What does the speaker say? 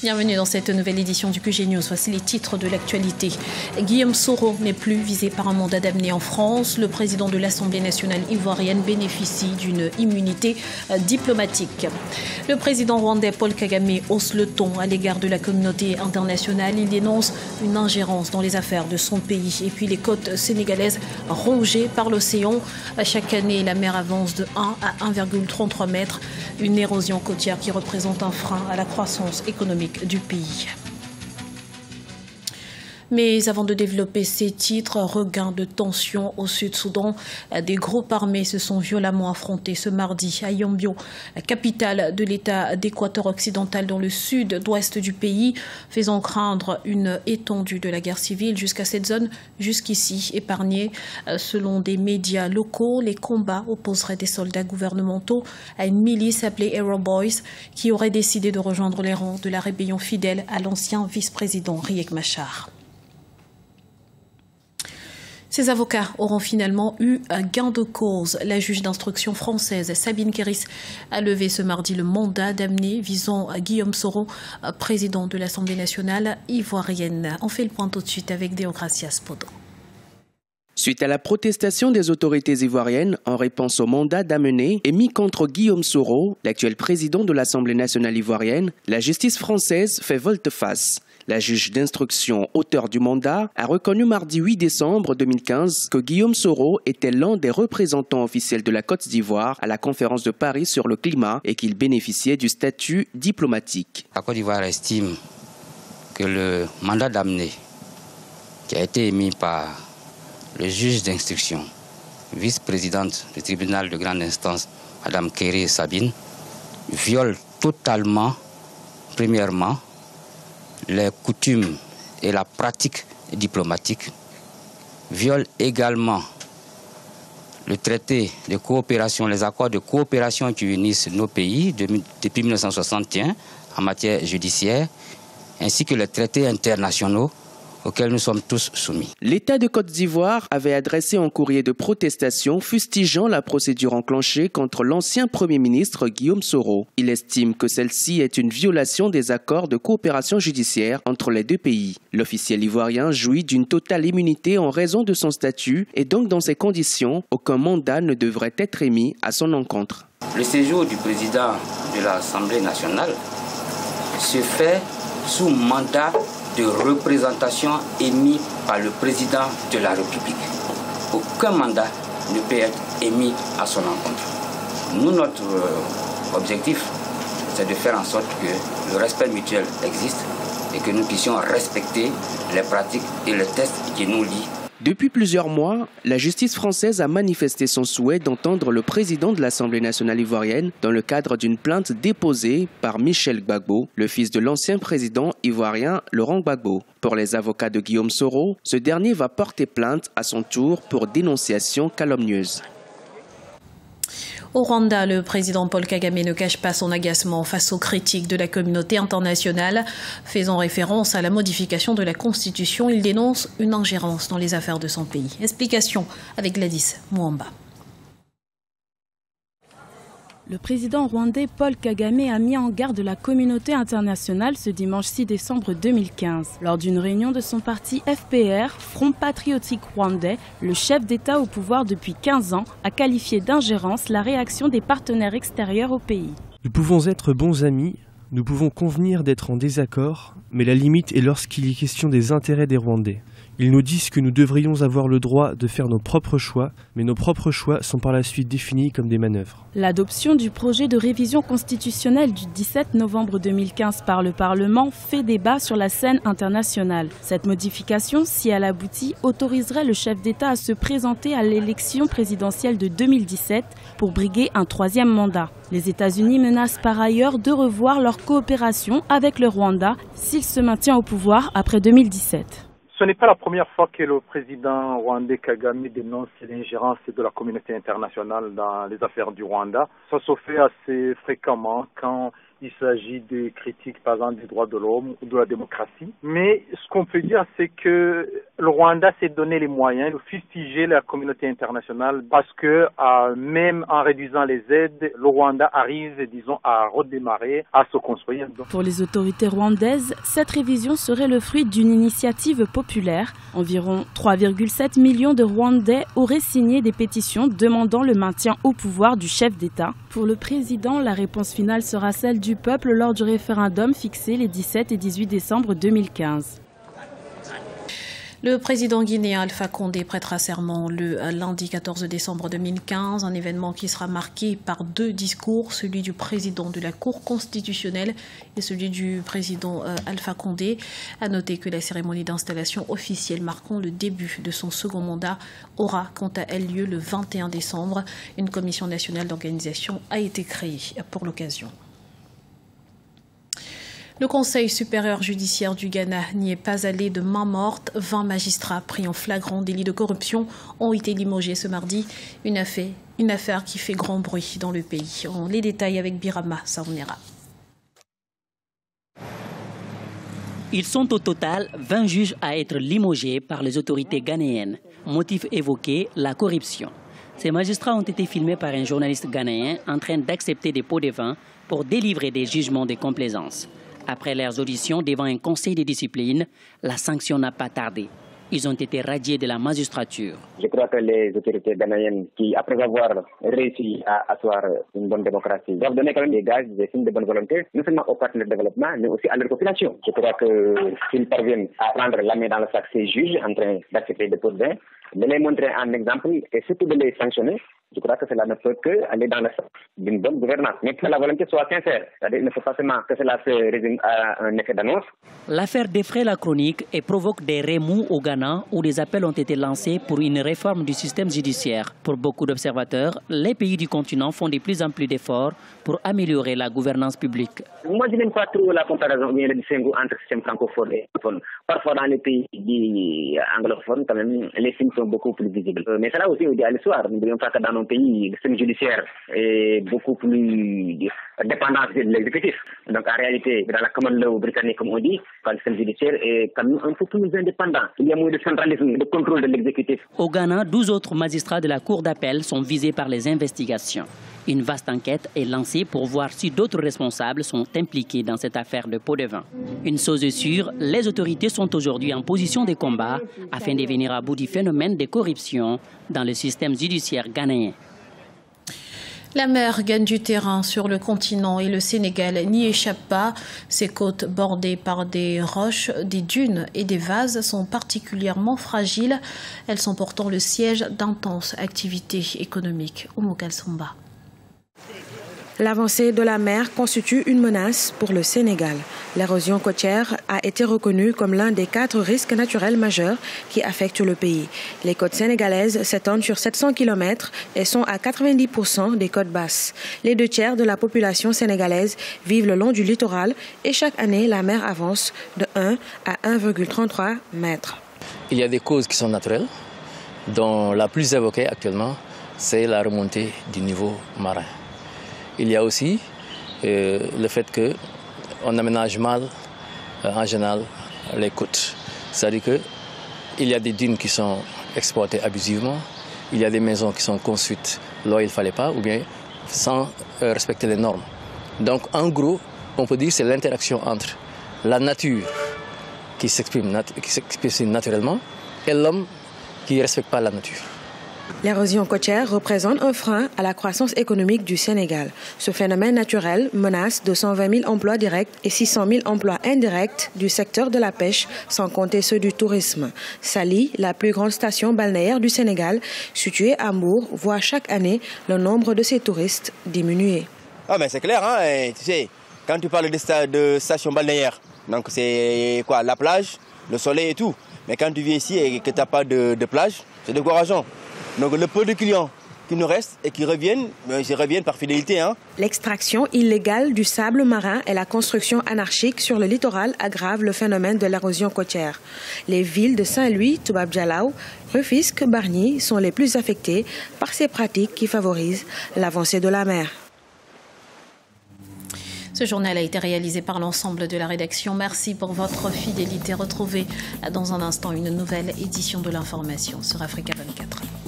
Bienvenue dans cette nouvelle édition du QG News. Voici les titres de l'actualité. Guillaume Soro n'est plus visé par un mandat d'amener en France. Le président de l'Assemblée nationale ivoirienne bénéficie d'une immunité diplomatique. Le président rwandais Paul Kagame hausse le ton à l'égard de la communauté internationale. Il dénonce une ingérence dans les affaires de son pays. Et puis les côtes sénégalaises rongées par l'océan. Chaque année, la mer avance de 1 à 1,33 mètres. Une érosion côtière qui représente un frein à la croissance économique du pays. Mais avant de développer ces titres, regain de tension au Sud-Soudan. Des groupes armés se sont violemment affrontés ce mardi à Yombio, la capitale de l'État d'Équateur occidental dans le sud-ouest du pays, faisant craindre une étendue de la guerre civile jusqu'à cette zone jusqu'ici épargnée. Selon des médias locaux, les combats opposeraient des soldats gouvernementaux à une milice appelée Arrow Boys qui aurait décidé de rejoindre les rangs de la rébellion fidèle à l'ancien vice-président Riek Machar. Ces avocats auront finalement eu un gain de cause. La juge d'instruction française Sabine Kéris a levé ce mardi le mandat d'amener visant Guillaume Soro, président de l'Assemblée nationale ivoirienne. On fait le point tout de suite avec Déogracias Podo. Suite à la protestation des autorités ivoiriennes en réponse au mandat d'amener émis contre Guillaume Soro, l'actuel président de l'Assemblée nationale ivoirienne, la justice française fait volte-face. La juge d'instruction, auteur du mandat, a reconnu mardi 8 décembre 2015 que Guillaume Soro était l'un des représentants officiels de la Côte d'Ivoire à la conférence de Paris sur le climat et qu'il bénéficiait du statut diplomatique. La Côte d'Ivoire estime que le mandat d'amener qui a été émis par le juge d'instruction, vice-présidente du tribunal de grande instance, Mme Kéry Sabine, viole totalement, premièrement, les coutumes et la pratique diplomatique, viole également le traité de coopération, les accords de coopération qui unissent nos pays depuis 1961 en matière judiciaire, ainsi que les traités internationaux auxquels nous sommes tous soumis. L'État de Côte d'Ivoire avait adressé un courrier de protestation fustigeant la procédure enclenchée contre l'ancien Premier ministre Guillaume Soro. Il estime que celle-ci est une violation des accords de coopération judiciaire entre les deux pays. L'officiel ivoirien jouit d'une totale immunité en raison de son statut et donc dans ces conditions, aucun mandat ne devrait être émis à son encontre. Le séjour du président de l'Assemblée nationale se fait sous mandat de représentation émis par le président de la République. Aucun mandat ne peut être émis à son encontre. Nous, notre objectif, c'est de faire en sorte que le respect mutuel existe et que nous puissions respecter les pratiques et les tests qui nous lient. Depuis plusieurs mois, la justice française a manifesté son souhait d'entendre le président de l'Assemblée nationale ivoirienne dans le cadre d'une plainte déposée par Michel Gbagbo, le fils de l'ancien président ivoirien Laurent Gbagbo. Pour les avocats de Guillaume Soro, ce dernier va porter plainte à son tour pour dénonciation calomnieuse. Au Rwanda, le président Paul Kagame ne cache pas son agacement face aux critiques de la communauté internationale. Faisant référence à la modification de la Constitution, il dénonce une ingérence dans les affaires de son pays. Explication avec Gladys Mwamba. Le président rwandais Paul Kagame a mis en garde la communauté internationale ce dimanche 6 décembre 2015. Lors d'une réunion de son parti FPR, Front Patriotique Rwandais, le chef d'État au pouvoir depuis 15 ans a qualifié d'ingérence la réaction des partenaires extérieurs au pays. Nous pouvons être bons amis, nous pouvons convenir d'être en désaccord, mais la limite est lorsqu'il est question des intérêts des Rwandais. Ils nous disent que nous devrions avoir le droit de faire nos propres choix, mais nos propres choix sont par la suite définis comme des manœuvres. L'adoption du projet de révision constitutionnelle du 17 novembre 2015 par le Parlement fait débat sur la scène internationale. Cette modification, si elle aboutit, autoriserait le chef d'État à se présenter à l'élection présidentielle de 2017 pour briguer un troisième mandat. Les États-Unis menacent par ailleurs de revoir leur coopération avec le Rwanda s'il se maintient au pouvoir après 2017. Ce n'est pas la première fois que le président rwandais Kagame dénonce l'ingérence de la communauté internationale dans les affaires du Rwanda. Ça se fait assez fréquemment quand il s'agit de critiques, par exemple, des droits de l'homme ou de la démocratie. Mais ce qu'on peut dire, c'est que le Rwanda s'est donné les moyens de fustiger la communauté internationale parce que même en réduisant les aides, le Rwanda arrive, disons, à redémarrer, à se construire. Pour les autorités rwandaises, cette révision serait le fruit d'une initiative populaire. Environ 3,7 millions de Rwandais auraient signé des pétitions demandant le maintien au pouvoir du chef d'État. Pour le président, la réponse finale sera celle du peuple lors du référendum fixé les 17 et 18 décembre 2015. Le président guinéen Alpha Condé prêtera serment le lundi 14 décembre 2015, un événement qui sera marqué par 2 discours, celui du président de la Cour constitutionnelle et celui du président Alpha Condé. À noter que la cérémonie d'installation officielle marquant le début de son second mandat aura quant à elle lieu le 21 décembre. Une commission nationale d'organisation a été créée pour l'occasion. Le Conseil supérieur judiciaire du Ghana n'y est pas allé de main morte. 20 magistrats pris en flagrant délit de corruption ont été limogés ce mardi. Une affaire qui fait grand bruit dans le pays. On les détaille avec Birama Saounera. Ils sont au total 20 juges à être limogés par les autorités ghanéennes. Motif évoqué, la corruption. Ces magistrats ont été filmés par un journaliste ghanéen en train d'accepter des pots de vin pour délivrer des jugements de complaisance. Après leurs auditions devant un conseil de discipline, la sanction n'a pas tardé. Ils ont été radiés de la magistrature. Je crois que les autorités ghanéennes qui, après avoir réussi à asseoir une bonne démocratie, doivent donner quand même des gages, des signes de bonne volonté, non seulement aux partenaires de développement, mais aussi à leur population. Je crois que s'ils parviennent à prendre la main dans le sac ces juges en train d'accepter des pots de vin, de les montrer en exemple et surtout de les sanctionner, je crois que cela ne peut qu'aller dans le sens d'une bonne gouvernance. Mais que la volonté soit sincère. C'est-à-dire qu'il ne faut pas seulement que cela se résume à un effet d'annonce. L'affaire défraie la chronique et provoque des remous au Ghana où des appels ont été lancés pour une réforme du système judiciaire. Pour beaucoup d'observateurs, les pays du continent font de plus en plus d'efforts pour améliorer la gouvernance publique. Moi, je n'aime pas trop la comparaison bien le distinguo entre système francophone et anglophone. Parfois, dans les pays anglophones, quand même, les signes sont beaucoup plus visibles. Mais cela aussi, on dit à l'histoire. Nous ne voyons pas que dans nos pays, le système judiciaire est beaucoup plus dépendant de l'exécutif. Donc, en réalité, dans la common law britannique, comme on dit, le système judiciaire est quand même un peu plus indépendant. Il y a moins de centralisme, de contrôle de l'exécutif. Au Ghana, 12 autres magistrats de la Cour d'appel sont visés par les investigations. Une vaste enquête est lancée pour voir si d'autres responsables sont impliqués dans cette affaire de pots de vin. Une chose est sûre, les autorités sont aujourd'hui en position de combat afin de venir à bout du phénomène de corruption dans le système judiciaire ghanéen. La mer gagne du terrain sur le continent et le Sénégal n'y échappe pas. Ses côtes bordées par des roches, des dunes et des vases sont particulièrement fragiles. Elles sont pourtant le siège d'intenses activités économiques. Oumou Kalsomba. L'avancée de la mer constitue une menace pour le Sénégal. L'érosion côtière a été reconnue comme l'un des 4 risques naturels majeurs qui affectent le pays. Les côtes sénégalaises s'étendent sur 700 km et sont à 90% des côtes basses. Les 2 tiers de la population sénégalaise vivent le long du littoral et chaque année, la mer avance de 1 à 1,33 mètres. Il y a des causes qui sont naturelles, dont la plus évoquée actuellement, c'est la remontée du niveau marin. Il y a aussi le fait qu'on aménage mal, en général, les côtes. C'est-à-dire qu'il y a des dunes qui sont exploitées abusivement, il y a des maisons qui sont construites là où il ne fallait pas, ou bien sans respecter les normes. Donc, en gros, on peut dire que c'est l'interaction entre la nature qui s'exprime naturellement et l'homme qui ne respecte pas la nature. L'érosion côtière représente un frein à la croissance économique du Sénégal. Ce phénomène naturel menace 220 000 emplois directs et 600 000 emplois indirects du secteur de la pêche, sans compter ceux du tourisme. Saly, la plus grande station balnéaire du Sénégal, située à Mbour, voit chaque année le nombre de ses touristes diminuer. Ah mais c'est clair, hein, tu sais, quand tu parles de station balnéaire, donc c'est quoi, la plage, le soleil et tout. Mais quand tu viens ici et que tu n'as pas de plage, c'est décourageant. Donc le peu de clients qui nous restent et qui reviennent, ils reviennent par fidélité. L'extraction illégale du sable marin et la construction anarchique sur le littoral aggravent le phénomène de l'érosion côtière. Les villes de Saint-Louis, Toubab-Dialaw, Rufisque, Bargny sont les plus affectées par ces pratiques qui favorisent l'avancée de la mer. Ce journal a été réalisé par l'ensemble de la rédaction. Merci pour votre fidélité. Retrouvez dans un instant une nouvelle édition de l'information sur Africa 24.